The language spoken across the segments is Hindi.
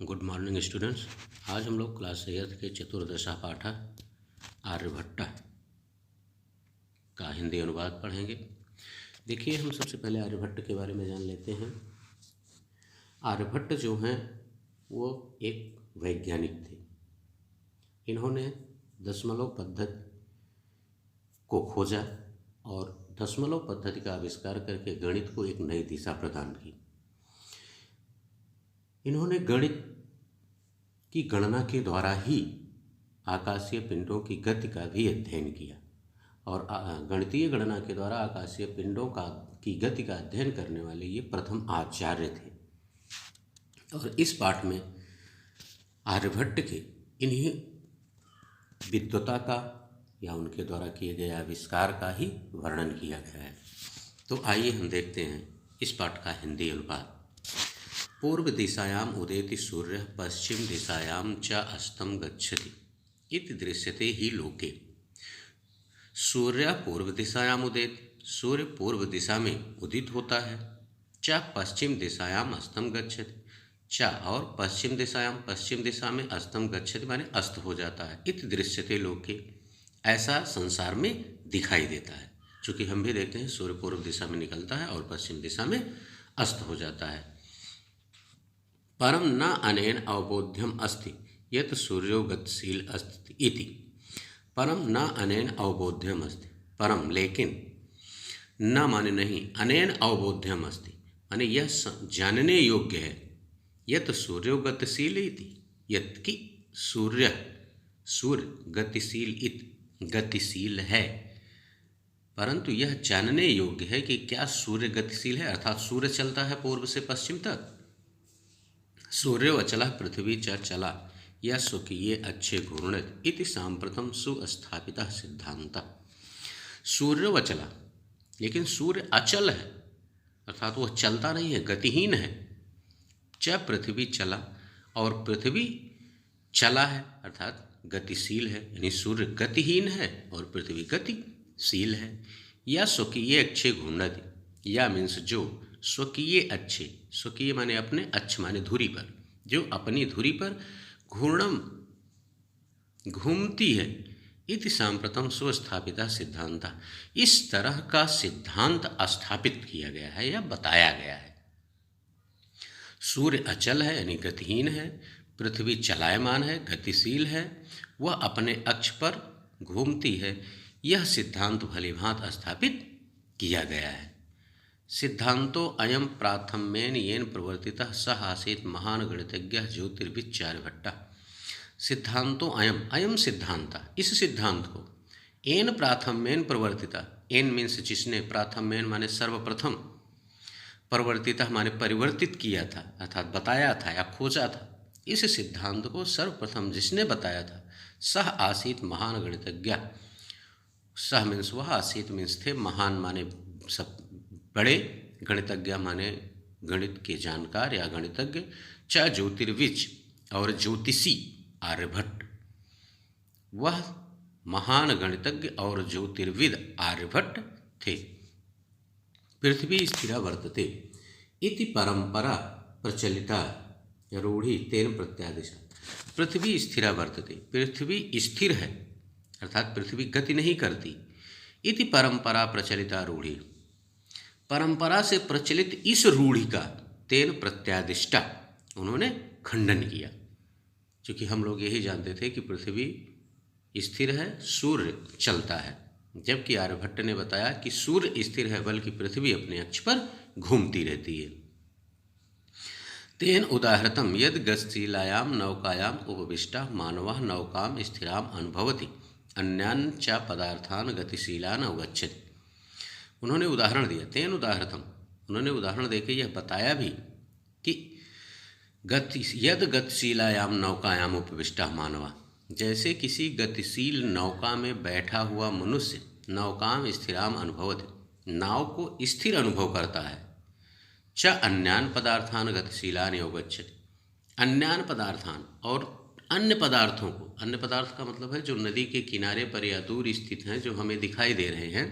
Good morning students. आज हम लोग क्लास 8 के चतुर्दशा पाठ आर्यभट्ट का हिंदी अनुवाद पढ़ेंगे। देखिए, हम सबसे पहले आर्यभट्ट के बारे में जान लेते हैं। आर्यभट्ट जो हैं वो एक वैज्ञानिक थे। इन्होंने दशमलव पद्धति को खोजा और दशमलव पद्धति का आविष्कार करके गणित को एक नई दिशा प्रदान की। इन्होंने गणित की गणना के द्वारा ही आकाशीय पिंडों की गति का भी अध्ययन किया और गणितीय गणना के द्वारा आकाशीय पिंडों की गति का अध्ययन करने वाले ये प्रथम आचार्य थे। और इस पाठ में आर्यभट्ट के इन्हीं विद्वता का या उनके द्वारा किए गए आविष्कार का ही वर्णन किया गया है। तो आइए हम देखते हैं इस पाठ का हिंदी अनुवाद। पूर्व दिशायाम उदेति सूर्य पश्चिम दिशायाम च अस्तम गच्छति इति दृश्यते ही लोके। सूर्य पूर्व दिशायाम उदेति, सूर्य पूर्व दिशा में उदित होता है। च पश्चिम दिशायाम अस्तम गच्छति, च और पश्चिम दिशा में अस्तम गच्छति माने अस्त हो जाता है। इति दृश्यते लोके, ऐसा संसार में दिखाई देता है। चूँकि हम भी देखते हैं सूर्य पूर्व दिशा में निकलता है और पश्चिम दिशा में अस्त हो जाता है। परम न अनेन अवबोध्यम अस्ति यत् सूर्यो गतिशील अस्ति इति। परम न अनेन अवबोध्यम अस्ति, परम लेकिन, न माने नहीं, अनेन अवबोध्यम अस्ति माने यह जानने योग्य है। यत् सूर्यो गतिशील इति, यत् कि सूर्य गतिशील है, परंतु यह जानने योग्य है कि क्या सूर्य गतिशील है, अर्थात सूर्य चलता है पूर्व से पश्चिम तक। सूर्यो अचलः पृथ्वी च चला यह स्वकीये अच्छे घूर्णित इति सांप्रतम सुस्थापितः सिद्धांतः। सूर्यो अचला, लेकिन सूर्य अचल है, अर्थात वह चलता नहीं है, गतिहीन है। च पृथ्वी चला, और पृथ्वी चला है, अर्थात गतिशील है, यानी सूर्य गतिहीन है और पृथ्वी गतिशील है। या स्वकीय अच्छे घूर्णित, या मीन्स जो स्वकीय अच्छे, स्वकीय माने अपने, अच्छ माने धुरी पर, जो अपनी धुरी पर घूमती है। इति सांप्रतम सुस्थापिता सिद्धांत, इस तरह का सिद्धांत स्थापित किया गया है या बताया गया है। सूर्य अचल है यानी गतिहीन है, पृथ्वी चलायमान है, गतिशील है, वह अपने अक्ष पर घूमती है। यह सिद्धांत भलीभांति स्थापित किया गया है। सिद्धांतो अयम प्राथम्येन येन प्रवर्तितः सः आसीत् महान गणितज्ञः ज्योतिर्विद आर्यभट्टः। सिद्धांतो अयम सिद्धांत, इस सिद्धांत को येन प्राथम्येन प्रवर्तितः, येन मीन्स जिसने, प्राथम्येन माने सर्वप्रथम, प्रवर्तितः माने परिवर्तित किया था, अर्थात बताया था या खोजा था। इस सिद्धांत को सर्वप्रथम जिसने बताया था, सः आसीत् महान गणितज्ञ। सः मीन्स वह, आसीत् मीन्स थे, महान माने सब बड़े, गणितज्ञ माने गणित के जानकार या गणितज्ञ, च ज्योतिर्विज और ज्योतिषी आर्यभट्ट। वह महान गणितज्ञ और ज्योतिर्विद आर्यभट्ट थे। पृथ्वी स्थिरा वर्तते इति परंपरा प्रचलिता रूढ़ी तेन प्रत्यादिशा। पृथ्वी स्थिरा वर्तते, पृथ्वी स्थिर है, अर्थात पृथ्वी गति नहीं करती। इति परंपरा प्रचलिता रूढ़ी, परंपरा से प्रचलित इस रूढ़ी का तेन प्रत्यादिष्टा, उन्होंने खंडन किया। क्योंकि हम लोग यही जानते थे कि पृथ्वी स्थिर है, सूर्य चलता है, जबकि आर्यभट्ट ने बताया कि सूर्य स्थिर है बल्कि पृथ्वी अपने अक्ष पर घूमती रहती है। तेन उदाहृतम यद गतिशीलायाम नौकायाम उपविष्टः मानवः नौकाम स्थिराम अनुभवति अन्यान च पदार्थान गतिशीलान अवगच्छति। उन्होंने उदाहरण दिया, तेन उदाहृतम, उन्होंने उदाहरण देके यह बताया भी कि यद गतिशीलायाम नौकायाम उपविष्टः मानवा, जैसे किसी गतिशील नौका में बैठा हुआ मनुष्य नौकाम स्थिराम अनुभवति, नाव को स्थिर अनुभव करता है। च अन्यान पदार्थान गतिशीलान अवगच्छति, अन्यान पदार्थान, और अन्य पदार्थों को, अन्य पदार्थ का मतलब है जो नदी के किनारे पर या दूर स्थित हैं, जो हमें दिखाई दे रहे हैं,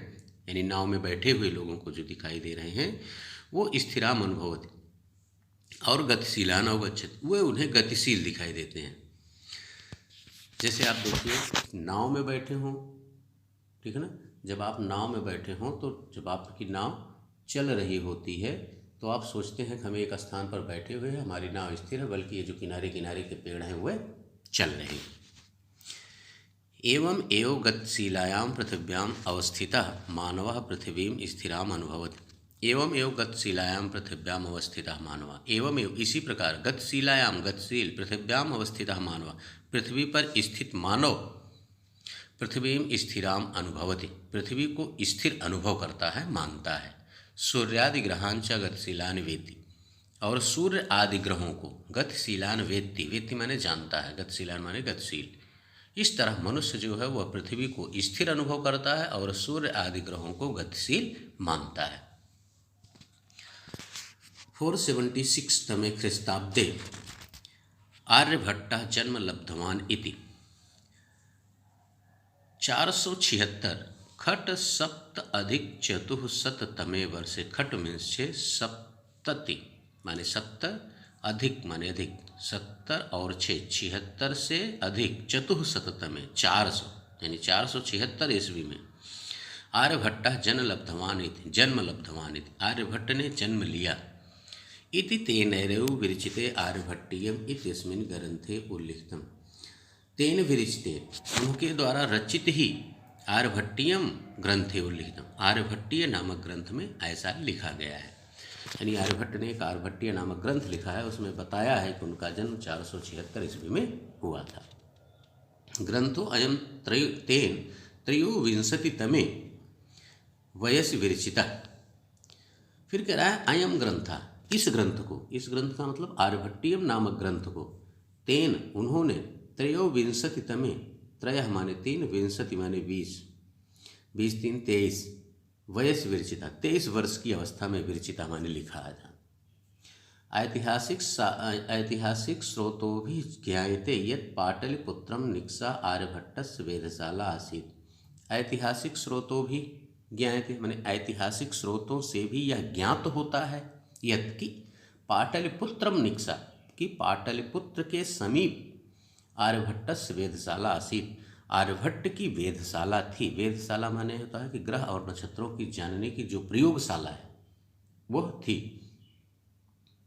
यानी नाव में बैठे हुए लोगों को जो दिखाई दे रहे हैं, वो स्थिराम अनुभवति, और गतिशीलान अवगच्छति, वे उन्हें गतिशील दिखाई देते हैं। जैसे आप देखिए नाव में बैठे हों, ठीक है ना, जब आप नाव में बैठे हों तो जब आपकी नाव चल रही होती है तो आप सोचते हैं कि हम एक स्थान पर बैठे हुए हैं, हमारी नाव स्थिर है, बल्कि ये जो किनारे किनारे के पेड़ हैं वे चल रहे हैं। एवं एव गतिशीलायां पृथिव्याम अवस्थितः मानवः पृथिवीं स्थिराम अनुभवति। एवं एव गतिशीलायां पृथिव्याम अवस्थितः मानवः, एवं एव इसी प्रकार गतिशीलायां गतिशील पृथिव्याम अवस्थितः मानवः, पृथ्वी पर स्थित मानव पृथ्वीं स्थिराम अनुभवति, पृथ्वी को स्थिर अनुभव करता है, मानता है। सूर्यादि ग्रहांच गतिशीलान वेत्ति, और सूर्य आदि ग्रहों को गतिशीलान वेत्ति, वेत्ति माने जानता है, गतिशीलान माने गतिशील। इस तरह मनुष्य जो है वह पृथ्वी को स्थिर अनुभव करता है और सूर्य आदि ग्रहों को गतिशील मानता है। 476 ख्रीस्ताब्दे आर्यभट्टः जन्म लब्धवान् इति। 476 खट सप्त अधिक चतुःशततमे वर्षे, खट मीन्स 6 माने 70 अधिक माने अधिक 70 और 76 से अधिक चतुःशततमे 400 यानी 476 ईस्वी में आर्यभट्ट जन्म लब्धवान इति, आर्यभट्ट ने जन्म लिया। इति तेनैरेव विरचिते आर्यभट्टीयम इत्यस्मिन् ग्रंथे उल्लिखितम्। तेन विरचिते, उनके द्वारा रचित ही आर्यभट्टीयम ग्रंथे उल्लिखितम, आर्यभट्टीय नामक ग्रंथ में ऐसा लिखा गया है। यानी आर्यभट्ट ने एक आर्यभट्टीय नामक ग्रंथ लिखा है, उसमें बताया है कि उनका जन्म 476 ईस्वी में हुआ था। ग्रंथो अयम तेन त्रयोविंशतितमे वयसि विरचिता। फिर कह रहा है अयम ग्रंथा, इस ग्रंथ का मतलब आर्यभट्टीयम नामक ग्रंथ को, तेन उन्होंने, त्रयोविंशतितमे, त्रय माने 3, विंशति माने 20, 20 3 23, वयस विरचिता 23 वर्ष की अवस्था में विरचिता माने लिखा था। ऐतिहासिक स्रोतो भी ज्ञायते यत् पाटलिपुत्रम निक्सा आर्यभट्टस्य वेधशाला आसीत्। ऐतिहासिक स्रोतों भी ज्ञायते माने ऐतिहासिक स्रोतों से भी यह ज्ञात होता है यत् कि पाटलिपुत्रम निक्सा, कि पाटलिपुत्र के समीप आर्यभट्टस्य वेधशाला आसीत्, आर्यभट्ट की वेधशाला थी। वेधशाला माने होता है कि ग्रह और नक्षत्रों की जानने की जो प्रयोगशाला है वह थी।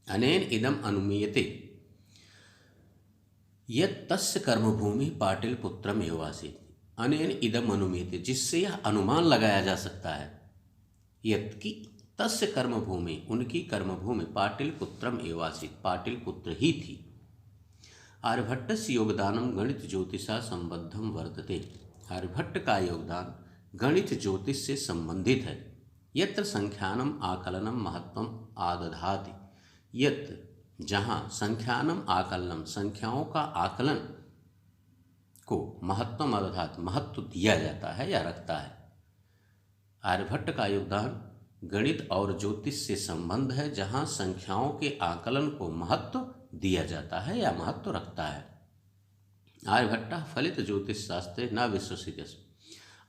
अनेन इदम अनुमीयते यत् तस्य कर्मभूमि पाटलिपुत्रम एव आसीत्। अनेन इदम अनुमीयते, जिससे यह अनुमान लगाया जा सकता है यत् कि तस्य कर्मभूमि, उनकी कर्मभूमि पाटलिपुत्रम एव आसीत्, पाटलिपुत्र ही थी। आर्यभट्टस्य योगदानम गणित ज्योतिषा संबद्धम वर्तते। आर्यभट्ट का योगदान गणित ज्योतिष से संबंधित है। यत्र संख्यानम आकलनम महत्वम आदधाति, यत्र जहाँ संख्यानम आकलनम, संख्याओं का आकलन को महत्वम आदधाति, महत्व दिया जाता है या रखता है। आर्यभट्ट का योगदान गणित और ज्योतिष से संबंध है, जहाँ संख्याओं के आकलन को महत्व दिया जाता है या महत्व रखता है। आर्यभट्ट फलित ज्योतिष शास्त्र न विश्वसित।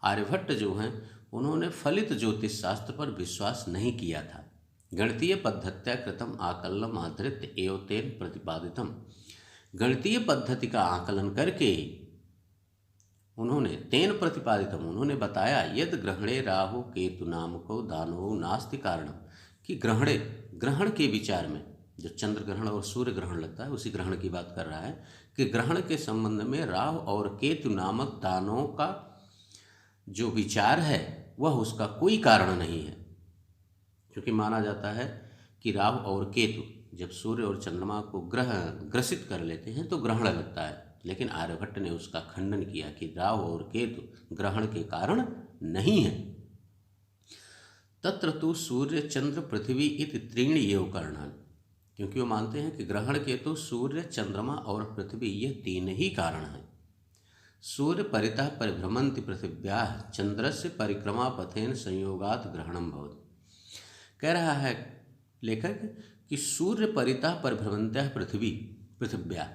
आर्यभट्ट जो हैं उन्होंने फलित ज्योतिष शास्त्र पर विश्वास नहीं किया था। गणितीय पद्धत्या कृतम आकलनम आधृत्य एव तेन प्रतिपादितम, गणितीय पद्धति का आकलन करके उन्होंने तेन प्रतिपादितम, उन्होंने बताया यद ग्रहणे राहु केतु नामको दानवो नास्ति कारणम, कि ग्रहण के विचार में, जो चंद्र ग्रहण और सूर्य ग्रहण लगता है उसी ग्रहण की बात कर रहा है, कि ग्रहण के संबंध में राहु और केतु नामक दानवों का जो विचार है वह उसका कोई कारण नहीं है। क्योंकि माना जाता है कि राहु और केतु जब सूर्य और चंद्रमा को ग्रसित कर लेते हैं तो ग्रहण लगता है, लेकिन आर्यभट्ट ने उसका खंडन किया कि राहु और केतु ग्रहण के कारण नहीं है। तत्र तु सूर्य चंद्र पृथ्वी इति त्रीणि एव कारणानि, क्योंकि वो मानते हैं कि ग्रहण केतु सूर्य चंद्रमा और पृथ्वी ये 3 ही कारण हैं। सूर्य परितः परिभ्रमन्ति पृथिव्याः चंद्रस्य परिक्रमा पथेन संयोगात् ग्रहणम भवति। कह रहा है लेखक कि सूर्य परितः परिभ्रमन्त्यः पृथिव्याः,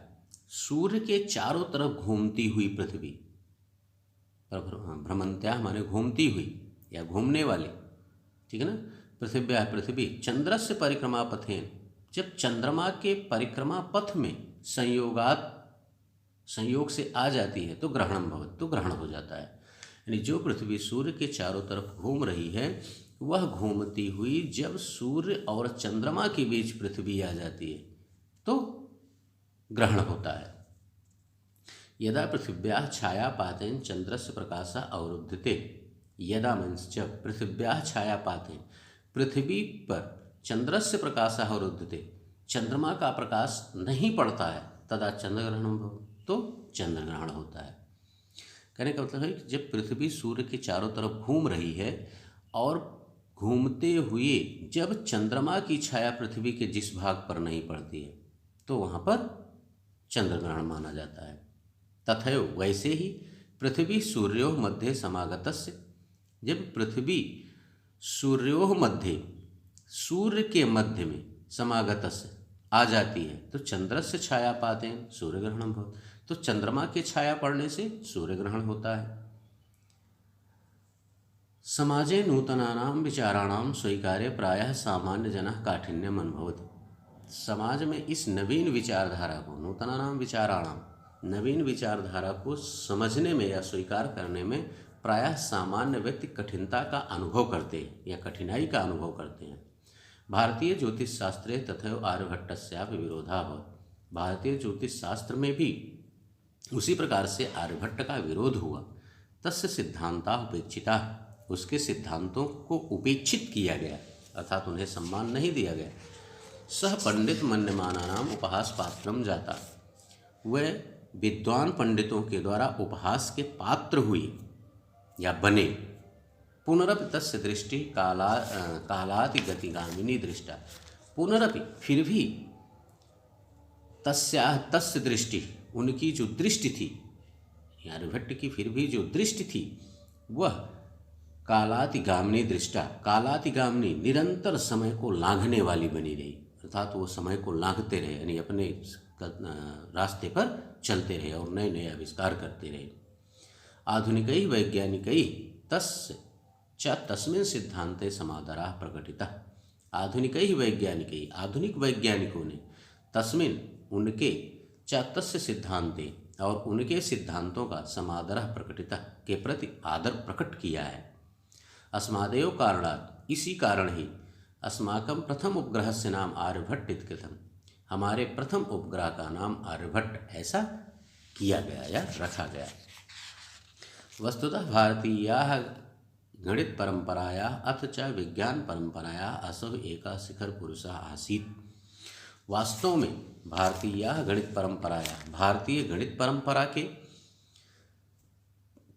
सूर्य के चारों तरफ घूमती हुई पृथ्वी, भ्रमन्त्याः माने घूमती हुई या घूमने वाली, ठीक है ना, पृथिव्याः पृथ्वी, चंद्रस्य परिक्रमा पथेन, जब चंद्रमा के परिक्रमा पथ में संयोग से आ जाती है तो ग्रहणम भवति, तो ग्रहण हो जाता है। यानी जो पृथ्वी सूर्य के चारों तरफ घूम रही है वह घूमती हुई जब सूर्य और चंद्रमा के बीच पृथ्वी आ जाती है तो ग्रहण होता है। यदा पृथिव्याः छायापातेन चंद्रस्य प्रकाशः अवरुध्यते, यदा मीन्स जब पृथिव्याः छायापातेन पृथ्वी पर चंद्रस्य प्रकाशः अवरुध्यते, चंद्रमा का प्रकाश नहीं पड़ता है, तदा चंद्रग्रहणम भवति, तो चंद्रग्रहण होता है। कहने का मतलब है कि जब पृथ्वी सूर्य के चारों तरफ घूम रही है और घूमते हुए जब चंद्रमा की छाया पृथ्वी के जिस भाग पर नहीं पड़ती है तो वहाँ पर चंद्रग्रहण माना जाता है। तथैव वैसे ही पृथ्वी सूर्योः मध्ये समागतस्य, जब पृथ्वी सूर्योः मध्ये सूर्य के मध्य में समागतस्य आ जाती है तो चंद्रस्य छायापातेन सूर्यग्रहणम भवति, तो चंद्रमा के छाया पड़ने से सूर्य ग्रहण होता है। समाजे नूतनानां विचाराणां स्वीकार्य प्रायः सामान्य जनः काठिन्यम अनुभवति, समाज में इस नवीन विचारधारा को, नूतनानां विचाराणां, नवीन विचारधारा को समझने में या स्वीकार करने में प्रायः सामान्य व्यक्ति कठिनता का अनुभव करते हैं या कठिनाई का अनुभव करते हैं। भारतीय ज्योतिष शास्त्रे तथैव आर्यभट्टस्यापि विरोधा भवति, भारतीय ज्योतिष शास्त्र में भी उसी प्रकार से आर्यभट्ट का विरोध हुआ। तस्य सिद्धांता उपेक्षिता, उसके सिद्धांतों को उपेक्षित किया गया अर्थात उन्हें सम्मान नहीं दिया गया। सह पंडित मन्यमानानाम उपहास पात्रम जाता, वह विद्वान पंडितों के द्वारा उपहास के पात्र हुए या बने। पुनरपि तस्य दृष्टि कालाति गतिगामिनी दृष्टा, पुनरपि फिर भी तस्य दृष्टि, उनकी जो दृष्टि थी, आर्यभट्ट की फिर भी जो दृष्टि थी वह कालातिगामिनी दृष्टा, कालातिगामिनी निरंतर समय को लांघने वाली बनी रही, अर्थात वो समय को लांघते रहे, यानी अपने रास्ते पर चलते रहे और नए नए आविष्कार करते रहे। आधुनिकैः वैज्ञानिकैः तस्य च तस्मिन् सिद्धान्ते समादराः प्रकटितः, आधुनिकैः वैज्ञानिकैः, आधुनिक वैज्ञानिकों ने तस्मिन् उनके च तस्य सिद्धान्ते और उनके सिद्धांतों का समादरः प्रकटितः के प्रति आदर प्रकट किया है। अस्मादेव कारणात्, इसी कारण ही अस्माकं प्रथम उपग्रहस्य नाम आर्यभट्ट इत्यकृतं, हमारे प्रथम उपग्रह का नाम आर्यभट्ट ऐसा किया गया या रखा गया। वस्तुतः भारतीयाः गणित परंपरायाः अथ च विज्ञान परंपरायाः असौ एकः शिखर पुरुषः आसीत्, वास्तव में भारतीयाः गणित परंपरायाः, भारतीय गणित परंपरा के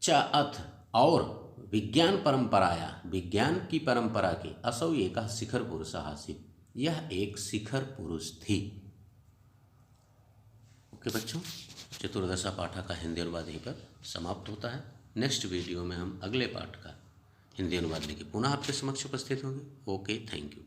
च अथ और विज्ञान परंपराया, विज्ञान की परंपरा के असौ एकः शिखर पुरुषः आसीत्, यह एक शिखर पुरुष थी। ओके बच्चों, चतुर्दशा पाठ का हिंदी अनुवाद यहीं पर समाप्त होता है। नेक्स्ट वीडियो में हम अगले पाठ का हिंदी अनुवाद लेके पुनः आपके समक्ष उपस्थित होंगे। Okay, thank you.